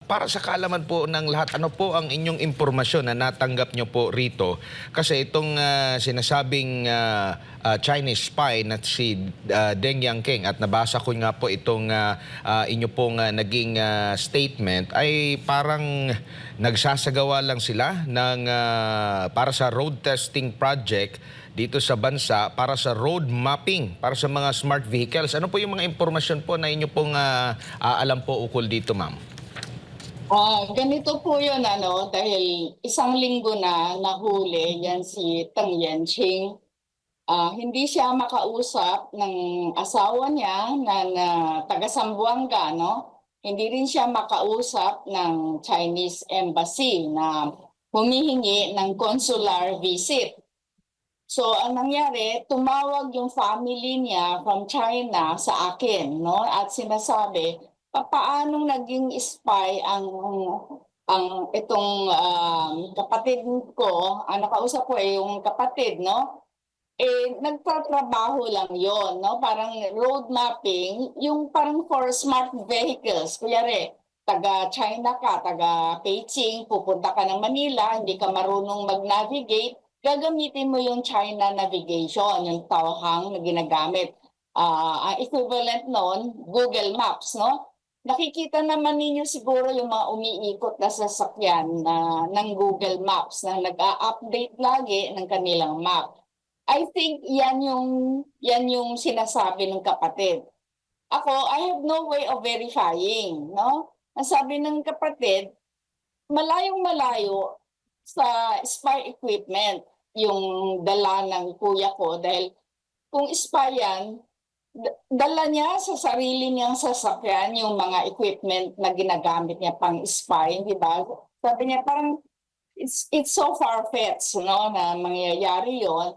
para sa kaalaman po ng lahat, ano po ang inyong impormasyon na natanggap nyo po rito? Kasi itong sinasabing Chinese spy na si Deng Yanqing, at nabasa ko nga po itong inyo pong naging statement, ay parang nagsasagawa lang sila ng para sa road testing project dito sa bansa, para sa road mapping, para sa mga smart vehicles. Ano po yung mga impormasyon po na inyo pong alam po ukol dito, ma'am? Ganito po yun, dahil isang linggo na nahuli yan si Tang Yanqing. Hindi siya makausap ng asawa niya na taga Zamboanga, no? Hindi rin siya makausap ng Chinese Embassy na humihingi ng consular visit. So, ang nangyari, tumawag yung family niya from China sa akin, no? At sinasabi, papaanong naging spy ang itong kapatid ko, ang nakausap ko yung kapatid, no? Nagtatrabaho lang yon, no? Parang road mapping, yung parang for smart vehicles. Kuyari, taga China ka, taga Beijing, pupunta ka ng Manila, hindi ka marunong mag-navigate, gagamitin mo yung China navigation, yung Taohang na ginagamit. Ang equivalent noon, Google Maps, no? Nakikita naman ninyo siguro yung mga umiikot na sasakyan ng Google Maps na nag-a-update lagi ng kanilang map. I think yan yung sinasabi ng kapatid. Ako, I have no way of verifying, no? Ang sabi ng kapatid, malayong-malayo sa spy equipment yung dala ng kuya ko dahil kung spy yan, dala niya sa sarili niyang sasakyan yung mga equipment na ginagamit niya pang spy, di ba? Sabi niya parang it's so far-fetched, no, na mangyayari yon.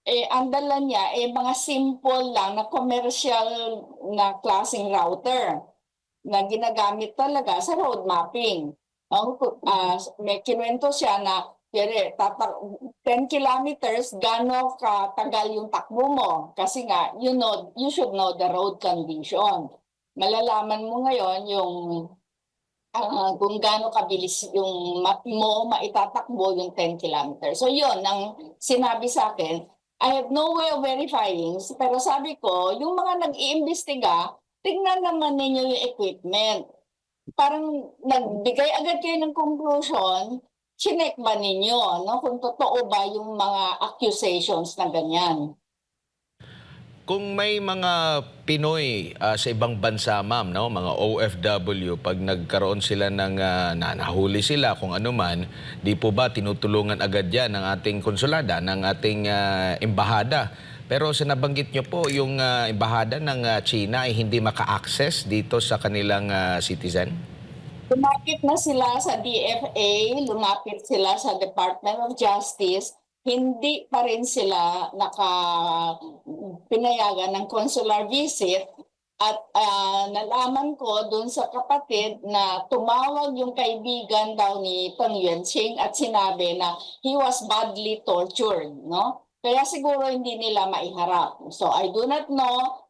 Ang dala niya mga simple lang na commercial na klaseng router na ginagamit talaga sa road mapping. May kinuwento siya na 10 kilometers, gano'ng katagal yung takbo mo. Kasi nga, you should know the road condition. Malalaman mo ngayon yung kung gaano kabilis yung map mo maitatakbo yung 10 kilometers. So yun, ang sinabi sa akin, I have no way of verifying, pero sabi ko, yung mga nag-iimbestiga, tingnan naman ninyo yung equipment. Parang nagbigay agad kayo ng conclusion, chinek ba ninyo, no? Kung totoo ba yung mga accusations na ganyan. Kung may mga Pinoy sa ibang bansa, ma'am, no, mga OFW, pag nagkaroon sila ng nahuli sila kung ano man, di po ba tinutulungan agad yan ng ating konsulada, ng ating embahada? Pero sa nabanggit nyo po, yung embahada ng China ay hindi maka-access dito sa kanilang citizen? Lumapit na sila sa DFA, lumapit sila sa Department of Justice, hindi pa rin sila pinayagan ng consular visit at nalaman ko dun sa kapatid na tumawag yung kaibigan daw ni Tang Yanqing at sinabi na he was badly tortured, no? Kaya siguro hindi nila maiharap. So I do not know,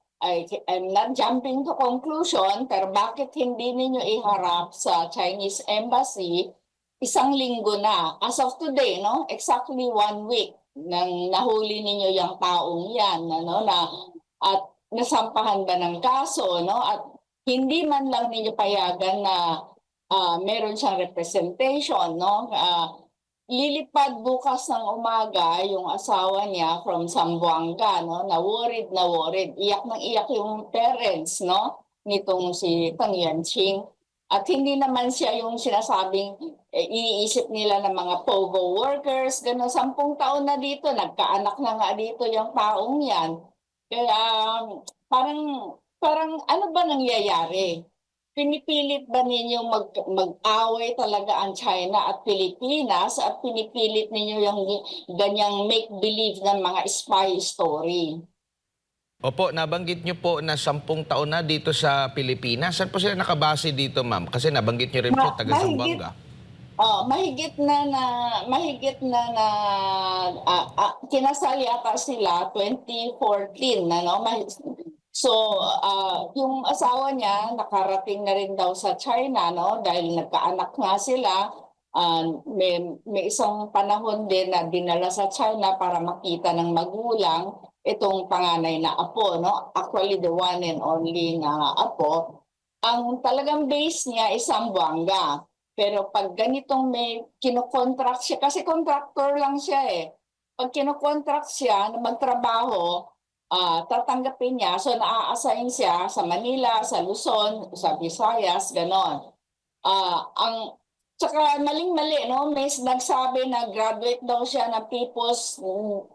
I'm not jumping to conclusion, pero bakit hindi ninyo iharap sa Chinese Embassy? Isang linggo na. As of today, no? Exactly 1 week nang nahuli ninyo yung taong yan, at nasampahan ba ng kaso, no? At hindi man lang ninyo payagan na meron siyang representation, no? Lilipad bukas ng umaga yung asawa niya from Zamboanga, no? Na worried na worried. Iyak nang iyak yung parents, no? Nitong si Tang Yanqing. At hindi naman siya yung sinasabing iniisip nila ng mga POGO workers, gano'n. 10 taon na dito, nagkaanak na nga dito yung taong yan. Kaya parang ano ba nangyayari? Pinipilit ba ninyo mag-away talaga ang China at Pilipinas at pinipilit ninyo yung ganyang make-believe ng mga spy story? Opo, nabanggit nyo po na 10 taon na dito sa Pilipinas. Saan po sila nakabase dito, ma'am? Kasi nabanggit nyo rin po, taga Mahigit Zamboanga. kinasal yata sila 2014 na, no? So, yung asawa niya nakarating na rin daw sa China, no? Dahil nagkaanak nga sila. May isang panahon din na dinala sa China para makita ng magulang itong panganay na apo, no? Actually, the one and only na apo. Ang talagang base niya is Zamboanga. Pero pag ganitong may kinokontract siya, kasi contractor lang siya eh. Pag kinokontract siya na magtrabaho, tatanggapin niya. So naa-assign siya sa Manila, sa Luzon, sa Visayas, ganon. Ang tsaka maling-mali, no? May nagsabi na graduate daw siya ng People's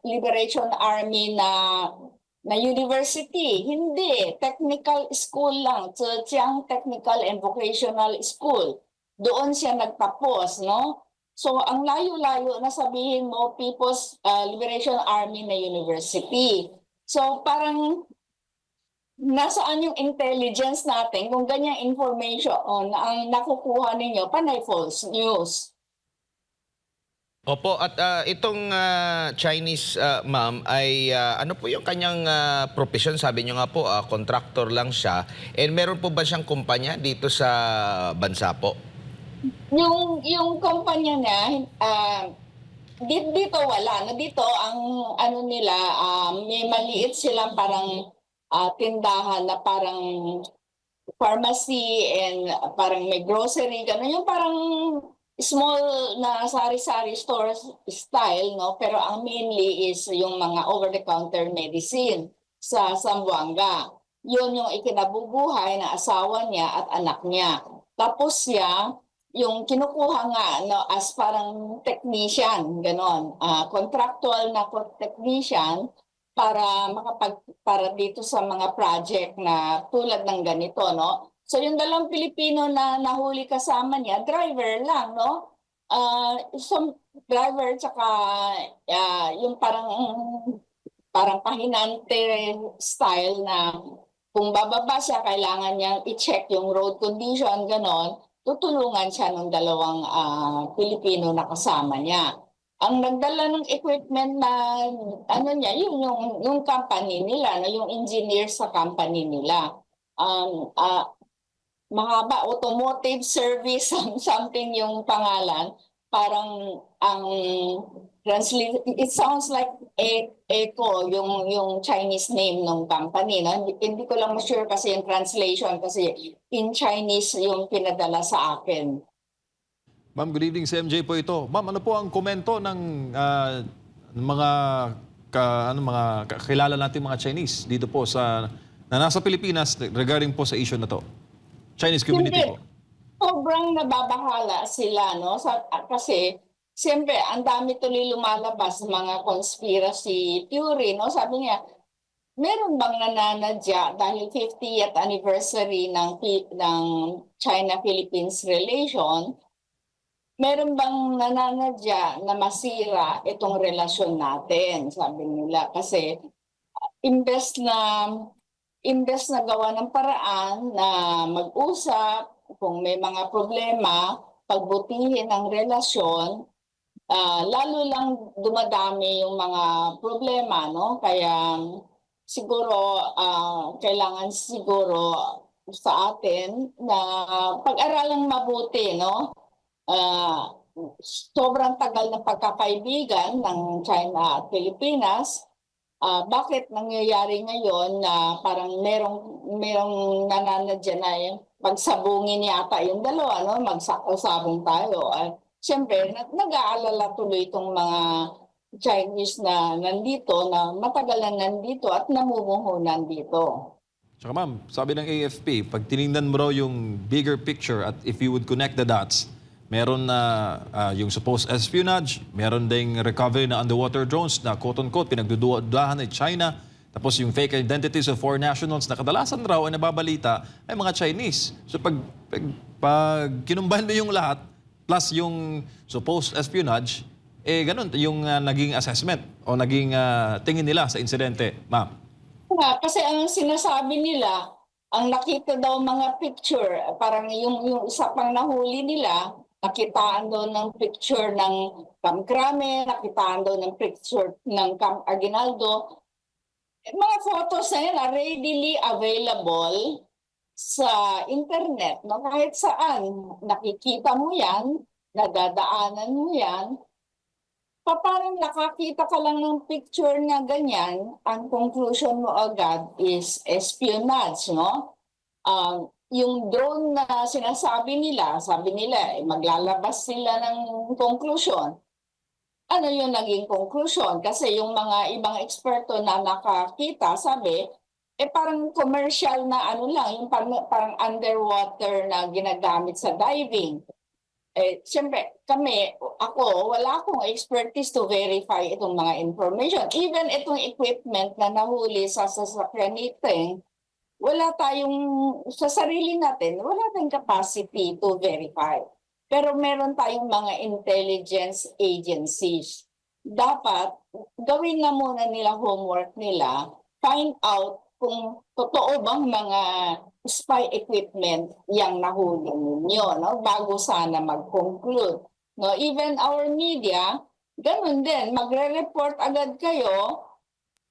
Liberation Army na university. Hindi, technical school lang, Zhejiang Technical and Vocational School. Doon siya nagtapos, no? So ang layo-layo na sabihin mo People's Liberation Army na university. So parang nasaan yung intelligence natin kung ganyang information na ang nakukuha ninyo, panay false news. Opo, at itong Chinese ma'am ay ano po yung kanyang profesyon? Sabi niyo nga po, contractor lang siya. And meron po ba siyang kumpanya dito sa bansa po? Yung kumpanya niya, dito wala. No? Dito, ang ano nila, may maliit silang parang tindahan na parang pharmacy and parang may grocery, gano'n. Yung parang small na sari-sari store style, no? Pero ang mainly is yung mga over-the-counter medicine sa Zamboanga. Yun yung ikinabubuhay na asawa niya at anak niya. Tapos siya, yung kinukuha nga no, as parang technician, ganon. Contractual na technician para dito sa mga project na tulad ng ganito, no? So yung dalawang Pilipino na nahuli kasama niya, driver lang, no? Isang driver tsaka yung parang pahinante style na kung bababa siya, kailangan niyang i-check yung road condition, ganon. Tutulungan siya ng dalawang Pilipino na kasama niya. Ang nagdala ng equipment na ano niya, yung company nila, no, yung engineer sa company nila. Mahaba, automotive service, something yung pangalan. Parang ang translate, it sounds like Eco, yung Chinese name ng company. No? Hindi ko lang sure kasi yung translation kasi in Chinese yung pinadala sa akin. Ma'am, good evening. Si MJ po ito. Ma'am, ano po ang komento ng mga mga kakilala natin mga Chinese dito po na nasa Pilipinas regarding po sa issue na to? Chinese community Hindi. po. Sobrang nababahala sila, no? Kasi, siyempre, ang dami tuloy lumalabas mga conspiracy theory, no? Sabi niya, meron bang nananadya dahil 50th anniversary ng China-Philippines relation, meron bang nananadya na masira itong relasyon natin, sabi nila. Kasi imbes na gawa ng paraan na mag-usap, kung may mga problema, pagbutihin ang relasyon, lalo lang dumadami yung mga problema, no? Kaya siguro kailangan siguro sa atin na pag-aralang mabuti, no? Sobrang tagal ng pagkakaibigan ng China at Pilipinas. Bakit nangyayari ngayon na parang merong nananadya na pagsabungin yata yung dalawa, no? Magsabong tayo. Siyempre, nag-aalala tuloy itong mga Chinese na nandito, na matagal na nandito at namumuhunan dito. Tsaka ma'am, sabi ng AFP, pag tinignan mo raw yung bigger picture at if you would connect the dots, meron na yung supposed espionage, meron ding recovery na underwater drones na quote-unquote pinagdududahan ni China, tapos yung fake identities of foreign nationals na kadalasan raw ay nababalita ay mga Chinese. So pag kinumbahan mo yung lahat, plus yung supposed espionage, ganun yung naging assessment o naging tingin nila sa insidente, ma'am. Kasi ang sinasabi nila, ang nakita daw mga picture, parang yung isa pang nahuli nila, nakitaan daw ng picture ng Camp Crame, nakitaan daw ng picture ng Camp Aguinaldo. Mga photos na yan are readily available sa internet, no? Kahit saan, nakikita mo yan, nadadaanan mo yan, parang nakakita ka lang ng picture na ganyan, ang conclusion mo agad is espionage, no? Yung drone na sinasabi nila, sabi nila, maglalabas sila ng conclusion. Ano yung naging conclusion? Kasi yung mga ibang eksperto na nakakita, sabi, parang commercial na ano lang, yung parang underwater na ginagamit sa diving. Siyempre, wala akong expertise to verify itong mga information. Even itong equipment na nahuli sa sasakyan ni Teng, wala tayong, sa sarili natin, wala tayong capacity to verify. Pero meron tayong mga intelligence agencies. Dapat, gawin na muna nila homework nila, find out kung totoo bang mga spy equipment yang nahuli ninyo, no? Bago sana mag-conclude. No? Even our media, ganun din, magre-report agad kayo,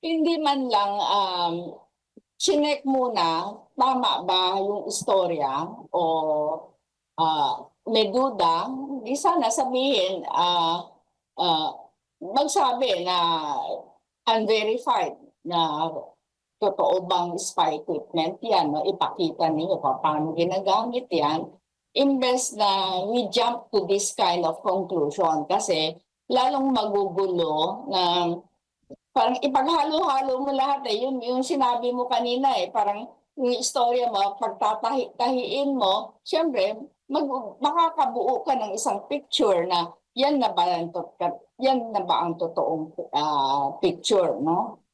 hindi man lang chinek muna, tama ba yung istorya o may duda, di sana sabihin, magsabi na unverified na totoo bang spy equipment yan, no? Ipakita niyo pa paano ginagamit yan, imbes na we jump to this kind of conclusion kasi lalong magugulo na parang ipaghalo-halo mo lahat yung sinabi mo kanina parang yung istorya mo, pagtatahiin mo, syempre, makakabuo ka ng isang picture na yan na ba ang totoong picture, no?